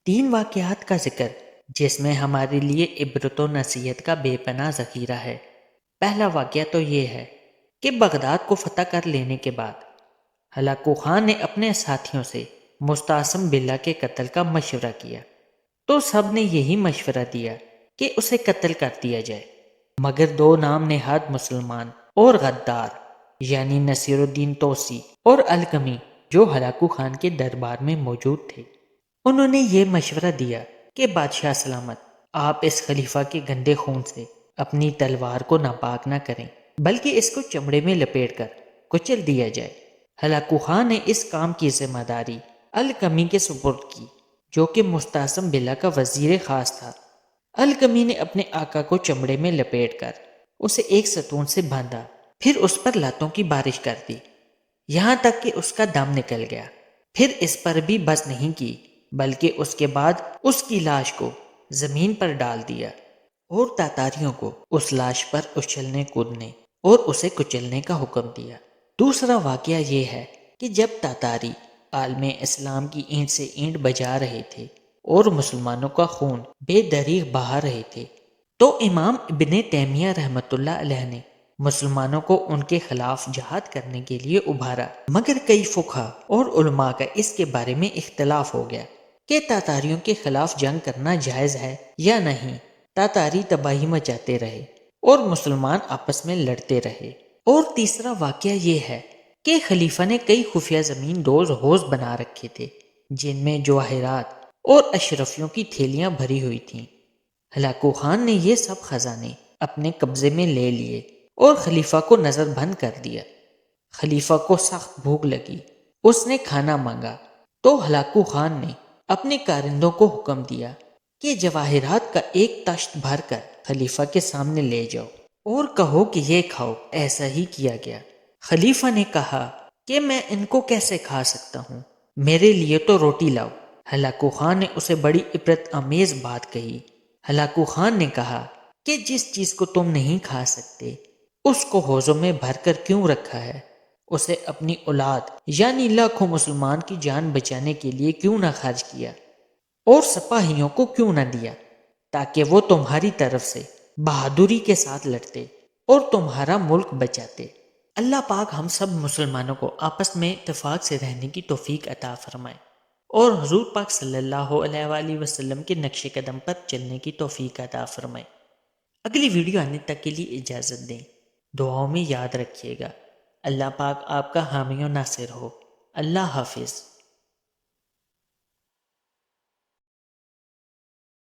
تین واقعات کا ذکر جس میں ہمارے لیے عبرت و نصیحت کا بے پناہ ذخیرہ ہے۔ پہلا واقعہ تو یہ ہے کہ بغداد کو فتح کر لینے کے بعد ہلاکو خان نے اپنے ساتھیوں سے مستعصم باللہ کے قتل کا مشورہ کیا، تو سب نے یہی مشورہ دیا کہ اسے قتل کر دیا جائے، مگر دو نام نہاد مسلمان اور غدار یعنی نصیر الدین توسی اور القمی جو ہلاکو خان کے دربار میں موجود تھے، انہوں نے یہ مشورہ دیا کہ بادشاہ سلامت، آپ اس خلیفہ کے گندے خون سے اپنی تلوار کو ناپاک نہ کریں بلکہ اس کو چمڑے میں لپیٹ کر کچل دیا جائے۔ ہلاکو خان نے اس کام کی ذمہ داری القمی کے سپرد کی جو کہ مستعصم باللہ کا وزیر خاص تھا۔ القمی نے اپنے آقا کو چمڑے میں لپیٹ کر اسے ایک ستون سے باندھا، پھر اس پر لاتوں کی بارش کر دی یہاں تک کہ اس کا دم نکل گیا۔ پھر اس پر بھی بس نہیں کی بلکہ اس کے بعد اس کی لاش کو زمین پر ڈال دیا اور تاتاریوں کو اس لاش پر اچھلنے کودنے اور اسے کچلنے کا حکم دیا۔ دوسرا واقعہ یہ ہے کہ جب تاتاری عالم اسلام کی اینٹ سے اینٹ بجا رہے تھے اور مسلمانوں کا خون بے دریغ بہا رہے تھے، تو امام ابن تیمیہ رحمۃ اللہ علیہ نے مسلمانوں کو ان کے خلاف جہاد کرنے کے لیے ابھارا، مگر کئی فقہا اور علماء کا اس کے بارے میں اختلاف ہو گیا کہ تاتاریوں کے خلاف جنگ کرنا جائز ہے یا نہیں۔ تاتاری تباہی مچاتے رہے اور مسلمان آپس میں لڑتے رہے۔ اور تیسرا واقعہ یہ ہے کہ خلیفہ نے کئی خفیہ زمین دوز حوض بنا رکھے تھے جن میں جواہرات اور اشرفیوں کی تھیلیاں بھری ہوئی تھیں۔ ہلاکو خان نے یہ سب خزانے اپنے قبضے میں لے لیے اور خلیفہ کو نظر بند کر دیا۔ خلیفہ کو سخت بھوک لگی، اس نے کھانا مانگا تو ہلاکو خان نے اپنے کارندوں کو حکم دیا کہ جواہرات کا ایک تشت بھر کر خلیفہ کے سامنے لے جاؤ اور کہو کہ یہ کھاؤ۔ ایسا ہی کیا گیا۔ خلیفہ نے کہا کہ میں ان کو کیسے کھا سکتا ہوں، میرے لیے تو روٹی لاؤ۔ ہلاکو خان نے اسے بڑی عبرت آمیز بات کہی۔ ہلاکو خان نے کہا کہ جس چیز کو تم نہیں کھا سکتے اس کو حوضوں میں بھر کر کیوں رکھا ہے؟ اسے اپنی اولاد یعنی لاکھوں مسلمان کی جان بچانے کے لیے کیوں نہ خرچ کیا اور سپاہیوں کو کیوں نہ دیا تاکہ وہ تمہاری طرف سے بہادری کے ساتھ لڑتے اور تمہارا ملک بچاتے۔ اللہ پاک ہم سب مسلمانوں کو آپس میں اتفاق سے رہنے کی توفیق عطا فرمائے اور حضور پاک صلی اللہ علیہ وآلہ وسلم کے نقش قدم پر چلنے کی توفیق عطا فرمائے۔ اگلی ویڈیو آنے تک کے لیے اجازت دیں، دعاؤں میں یاد رکھیے گا۔ اللہ پاک آپ کا حامی و ناصر ہو۔ اللہ حافظ۔